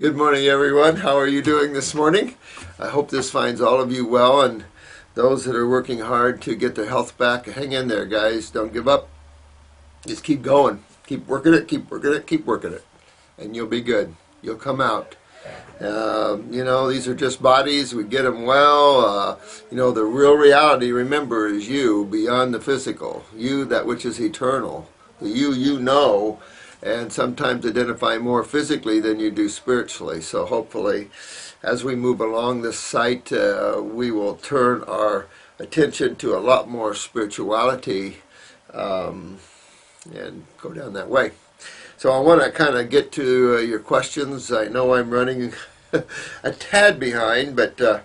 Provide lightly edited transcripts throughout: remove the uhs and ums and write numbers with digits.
Good morning, everyone. How are you doing this morning? I hope this finds all of you well, and those that are working hard to get their health back, hang in there, guys. Don't give up. Just keep going. Keep working it, keep working it, keep working it, and you'll be good. You'll come out. These are just bodies. We get them well. The real reality, remember, is you beyond the physical. You, that which is eternal. The you know, and sometimes identify more physically than you do spiritually. So hopefully, as we move along this site, we will turn our attention to a lot more spirituality and go down that way. So I want to kind of get to your questions. I know I'm running a tad behind, but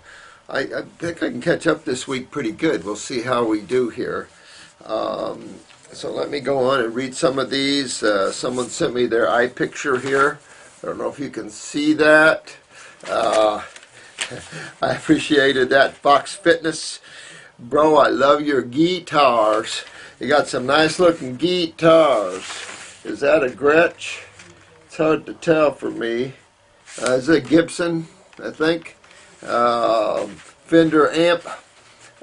I think I can catch up this week pretty good. We'll see how we do here. So let me go on and read some of these. Someone sent me their eye picture here. I don't know if you can see that. I appreciated that. Fox Fitness. Bro, I love your guitars. You got some nice looking guitars. Is that a Gretsch? It's hard to tell for me. Is it a Gibson, I think? Fender amp.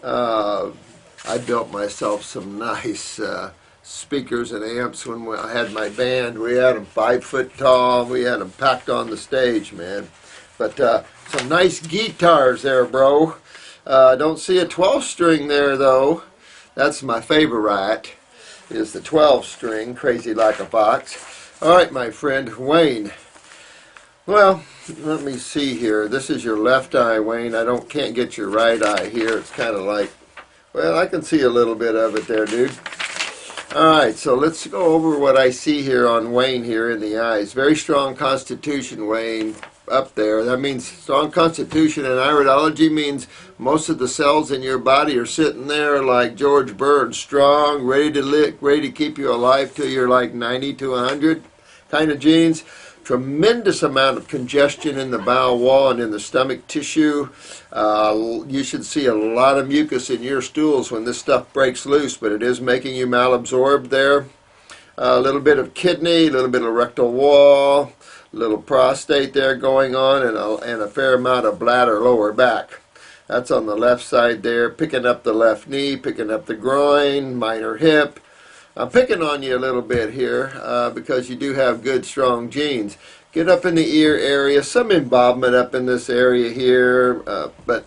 I built myself some nice speakers and amps when I had my band. We had them 5 foot tall. We had them packed on the stage, man. But some nice guitars there, bro. Don't see a 12 string there, though. That's my favorite, is the 12 string, Crazy Like a Fox. All right, my friend, Wayne. Well, let me see here. This is your left eye, Wayne. Can't get your right eye here. It's kind of like, well, I can see a little bit of it there, dude. All right, so let's go over what I see here on Wayne here in the eyes. Very strong constitution, Wayne, up there. That means strong constitution in iridology means most of the cells in your body are sitting there like George Burns, strong, ready to live, ready to keep you alive till you're like 90 to 100 kind of genes. Tremendous amount of congestion in the bowel wall and in the stomach tissue. You should see a lot of mucus in your stools when this stuff breaks loose, but it is making you malabsorbed there. A little bit of kidney, a little bit of rectal wall, a little prostate there going on, and a fair amount of bladder lower back. That's on the left side there, picking up the left knee, picking up the groin, minor hip. I'm picking on you a little bit here because you do have good, strong genes. Get up in the ear area, some involvement up in this area here, but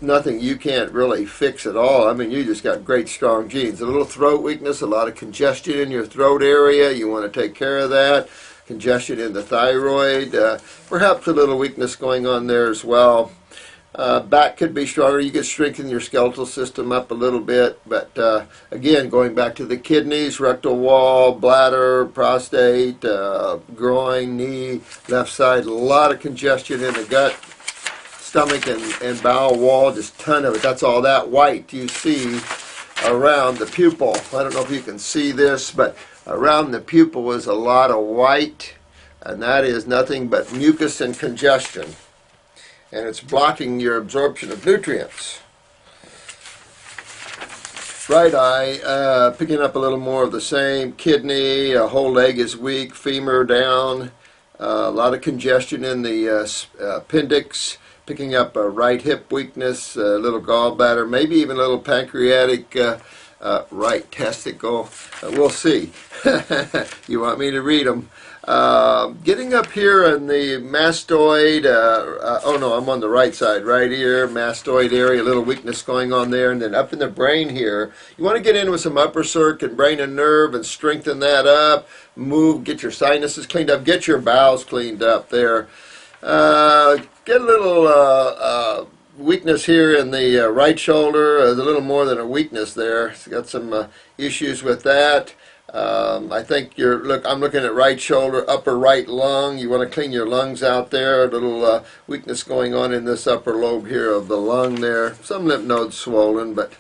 nothing you can't really fix at all. I mean, you just got great, strong genes. A little throat weakness, a lot of congestion in your throat area. You want to take care of that. Congestion in the thyroid, perhaps a little weakness going on there as well. Back could be stronger. You could strengthen your skeletal system up a little bit, but again, going back to the kidneys, rectal wall, bladder, prostate, groin, knee, left side, a lot of congestion in the gut, stomach, and bowel wall, just a ton of it. That's all that white you see around the pupil. I don't know if you can see this, but around the pupil is a lot of white, and that is nothing but mucus and congestion. And it's blocking your absorption of nutrients. Right eye, picking up a little more of the same. Kidney, whole leg is weak, femur down, a lot of congestion in the appendix, picking up a right hip weakness, a little gallbladder, maybe even a little pancreatic right testicle. We'll see. You want me to read them? Getting up here in the mastoid, oh no, I'm on the right side, right here, mastoid area, a little weakness going on there, and then up in the brain here, you want to get in with some upper circ and brain and nerve and strengthen that up, move, get your sinuses cleaned up, get your bowels cleaned up there. Get a little weakness here in the right shoulder, a little more than a weakness there. It's got some issues with that. I think I'm looking at right shoulder, upper right lung. You want to clean your lungs out there. A little weakness going on in this upper lobe here of the lung there. Some lymph nodes swollen, but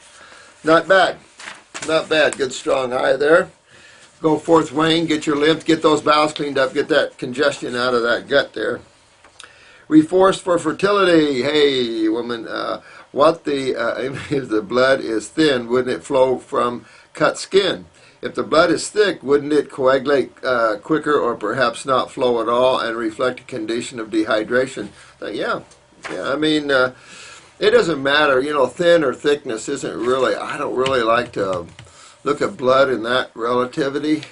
not bad. Not bad. Good strong eye there. Go forth, Wayne. Get your lymph. Get those bowels cleaned up. Get that congestion out of that gut there. Reforce for fertility. Hey, woman. If the blood is thin, wouldn't it flow from cut skin? if the blood is thick, wouldn't it coagulate quicker or perhaps not flow at all and reflect a condition of dehydration? Yeah, I mean, it doesn't matter, you know, thin or thickness isn't really, I don't really like to look at blood in that relativity.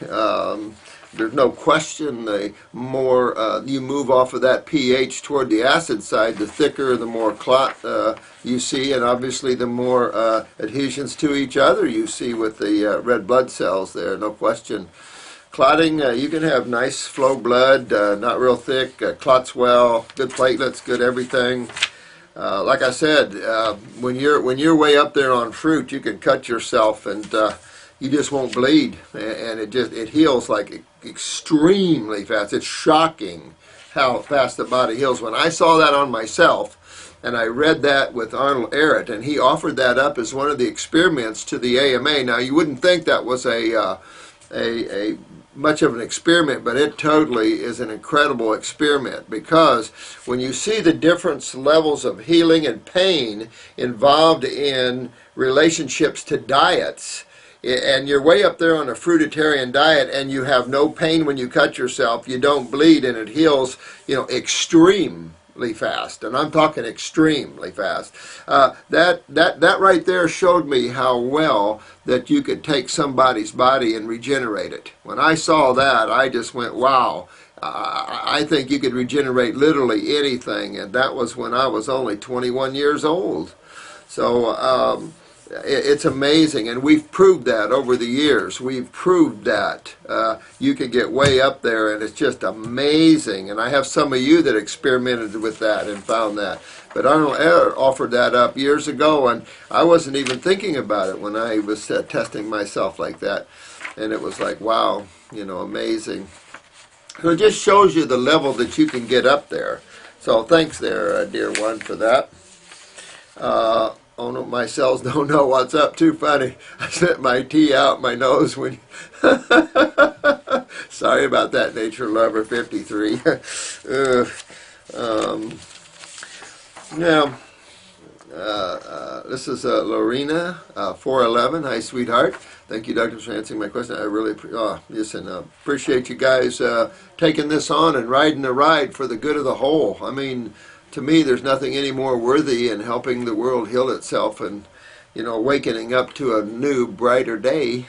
There's no question the more you move off of that pH toward the acid side, the thicker, the more clot you see, and obviously the more adhesions to each other you see with the red blood cells there, no question. Clotting, you can have nice flow blood, not real thick, clots well, good platelets, good everything. Like I said, when you're way up there on fruit, you can cut yourself and you just won't bleed, and it heals like extremely fast. It's shocking how fast the body heals. When I saw that on myself, and I read that with Arnold Ehret, and he offered that up as one of the experiments to the AMA. Now you wouldn't think that was a much of an experiment, but it totally is an incredible experiment, because when you see the different levels of healing and pain involved in relationships to diets, and you're way up there on a fruitarian diet and you have no pain when you cut yourself, you don't bleed, and it heals, you know, extremely fast, and I'm talking extremely fast. That right there showed me how well that you could take somebody's body and regenerate it. When I saw that, I just went, wow, I think you could regenerate literally anything, and that was when I was only 21 years old. So it's amazing, and we've proved that over the years. We've proved that you can get way up there, and it's just amazing. And I have some of you that experimented with that and found that. But Arnold Ehret offered that up years ago, and I wasn't even thinking about it when I was testing myself like that. And it was like, wow, you know, amazing. So it just shows you the level that you can get up there. So thanks there, dear one, for that. Oh no, my cells don't know what's up. Too funny. I sent my tea out my nose when. Sorry about that, Nature Lover 53. Now, this is Lorena 411. Hi, sweetheart. Thank you, doctors, for answering my question. I really appreciate you guys taking this on and riding the ride for the good of the whole. I mean, to me, there's nothing any more worthy in helping the world heal itself and, you know, awakening up to a new, brighter day.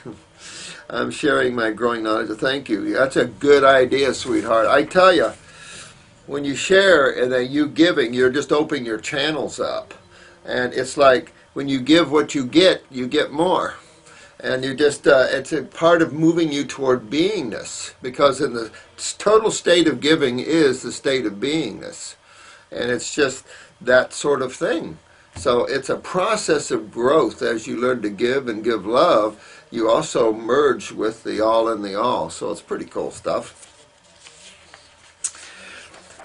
I'm sharing my growing knowledge. Thank you. That's a good idea, sweetheart. I tell you, when you share and you giving, you're just opening your channels up. And it's like when you give what you get more. And you just, it's a part of moving you toward beingness. Because in the total state of giving is the state of beingness. And it's just that sort of thing. So it's a process of growth. As you learn to give and give love, you also merge with the all in the all. So it's pretty cool stuff.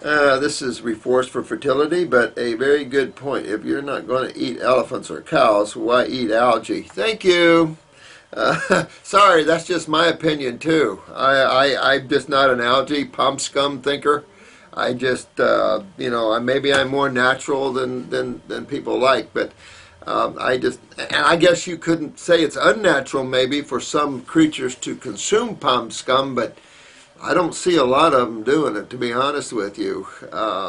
This is Reforced for Fertility, but a very good point. If you're not going to eat elephants or cows, why eat algae? Thank you. Sorry, that's just my opinion too. I'm just not an algae pump scum thinker. I just, you know, maybe I'm more natural than people like, but and I guess you couldn't say it's unnatural maybe for some creatures to consume pump scum, but I don't see a lot of them doing it, to be honest with you.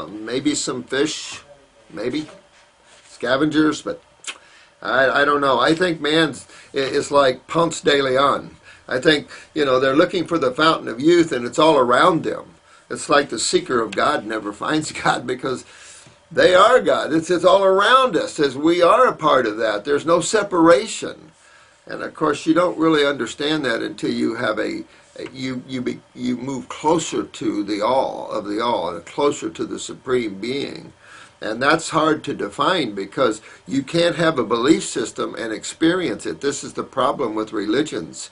Maybe some fish, maybe scavengers, but I don't know. I think man's is like Ponce de Leon. I think, you know, they're looking for the fountain of youth, and it's all around them. It's like the seeker of God never finds God, because they are God. It's all around us, as we are a part of that. There's no separation. And of course, you don't really understand that until you have you move closer to the all of the all, and closer to the Supreme Being. And that's hard to define, because you can't have a belief system and experience it. This is the problem with religions.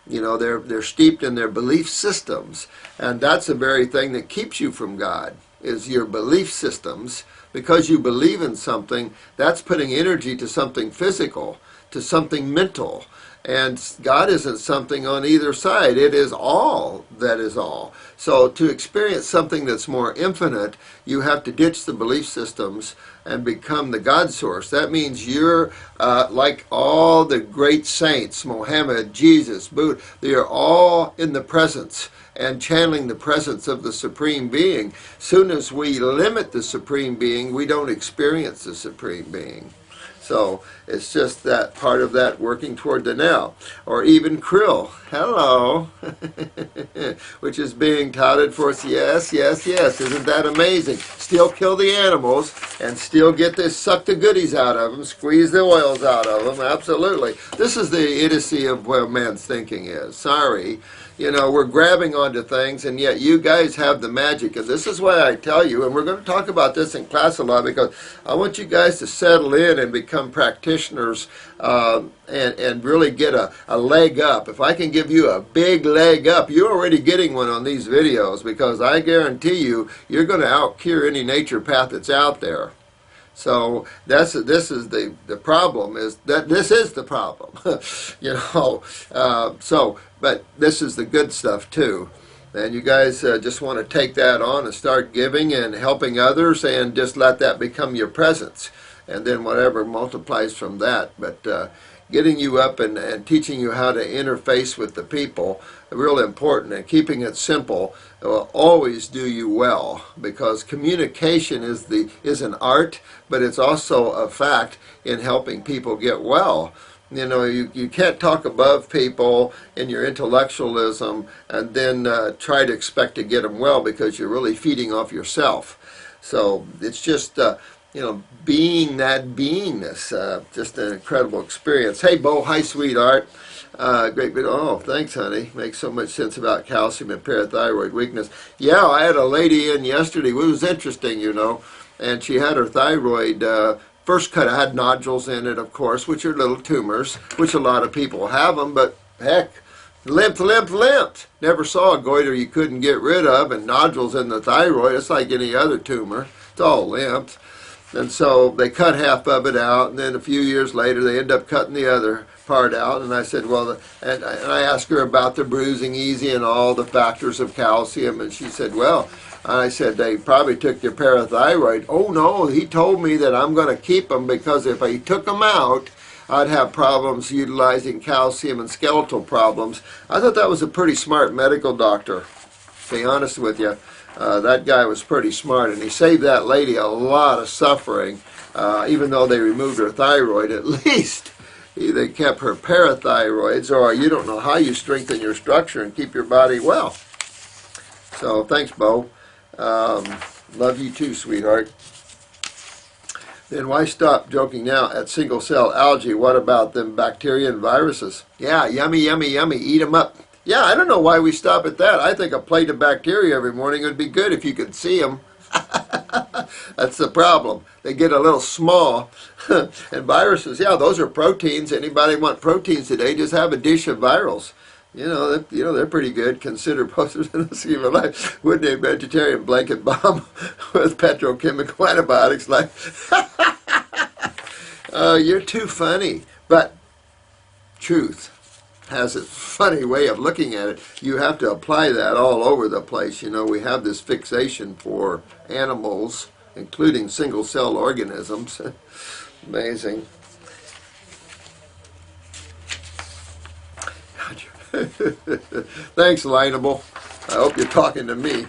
You know, they're steeped in their belief systems, and that's the very thing that keeps you from God, is your belief systems. Because you believe in something, that's putting energy to something physical, to something mental, And God isn't something on either side. It is all that is all. So to experience something that's more infinite, you have to ditch the belief systems and become the God source. That means you're like all the great saints, Mohammed, Jesus, Buddha, they are all in the presence and channeling the presence of the Supreme Being. Soon as we limit the Supreme Being, we don't experience the Supreme Being. So it's just that part of that working toward the now. Or even krill, hello, which is being touted for us. Yes, yes, yes. Isn't that amazing? Still kill the animals and still get this, suck the goodies out of them, squeeze the oils out of them. Absolutely. This is the idiocy of where man's thinking is. Sorry. You know, we're grabbing onto things, and yet you guys have the magic. And this is why I tell you, and we're going to talk about this in class a lot, because I want you guys to settle in and become practitioners and really get a leg up. If I can give you a big leg up, you're already getting one on these videos, because I guarantee you, you're going to out-cure any naturopath that's out there. So this is the problem, is that this is the problem. You know, but this is the good stuff too. And you guys just want to take that on and start giving and helping others, and just let that become your presence. And then whatever multiplies from that. But getting you up and teaching you how to interface with the people, real important, and keeping it simple will always do you well, because communication is an art, but it's also a fact in helping people get well. You know, you can't talk above people in your intellectualism and then try to expect to get them well, because you're really feeding off yourself. So it's just you know, being that beingness, just an incredible experience. Hey, Bo, hi, sweetheart. Great video. Oh, thanks, honey. Makes so much sense about calcium and parathyroid weakness. Yeah, I had a lady in yesterday. It was interesting, you know, and she had her thyroid first cut. I had nodules in it, of course, which are little tumors, which a lot of people have them, but heck, limped. Never saw a goiter you couldn't get rid of, and nodules in the thyroid. It's like any other tumor. It's all limped. And so they cut half of it out, and then a few years later they end up cutting the other part out. And I said, well, and I asked her about the bruising easy and all the factors of calcium, and she said, well, I said, they probably took your parathyroid. Oh no, he told me that I'm going to keep them, because if I took them out, I'd have problems utilizing calcium and skeletal problems. I thought that was a pretty smart medical doctor, to be honest with you. That guy was pretty smart, and he saved that lady a lot of suffering. Even though they removed her thyroid, at least they kept her parathyroids, or you don't know how you strengthen your structure and keep your body well. So thanks, Bo. Love you too, sweetheart. Then why stop joking now at single cell algae? What about them bacteria and viruses? Yeah, yummy, yummy, yummy. Eat them up. Yeah, I don't know why we stop at that. I think a plate of bacteria every morning would be good if you could see them. That's the problem. They get a little small. And viruses, yeah, those are proteins. Anybody want proteins today, just have a dish of virals. You know, they're pretty good. Consider posters in the scheme of life. Wouldn't a vegetarian blanket bomb with petrochemical antibiotics like... You're too funny. But truth has a funny way of looking at it. You have to apply that all over the place. You know, we have this fixation for animals, including single-cell organisms. Amazing. Thanks, Lineable. I hope you're talking to me.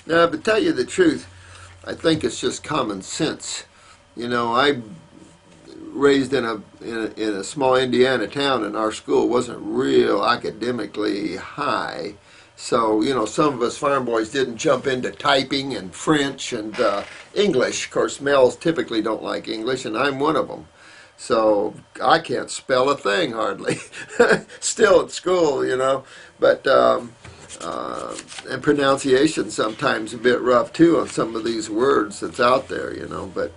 Now, to tell you the truth, I think it's just common sense. You know, I raised in a small Indiana town, and our school wasn't real academically high. So, you know, some of us farm boys didn't jump into typing and French and English. Of course, males typically don't like English, and I'm one of them. So I can't spell a thing hardly. Still at school, you know. But and pronunciation sometimes a bit rough too on some of these words that's out there, you know. But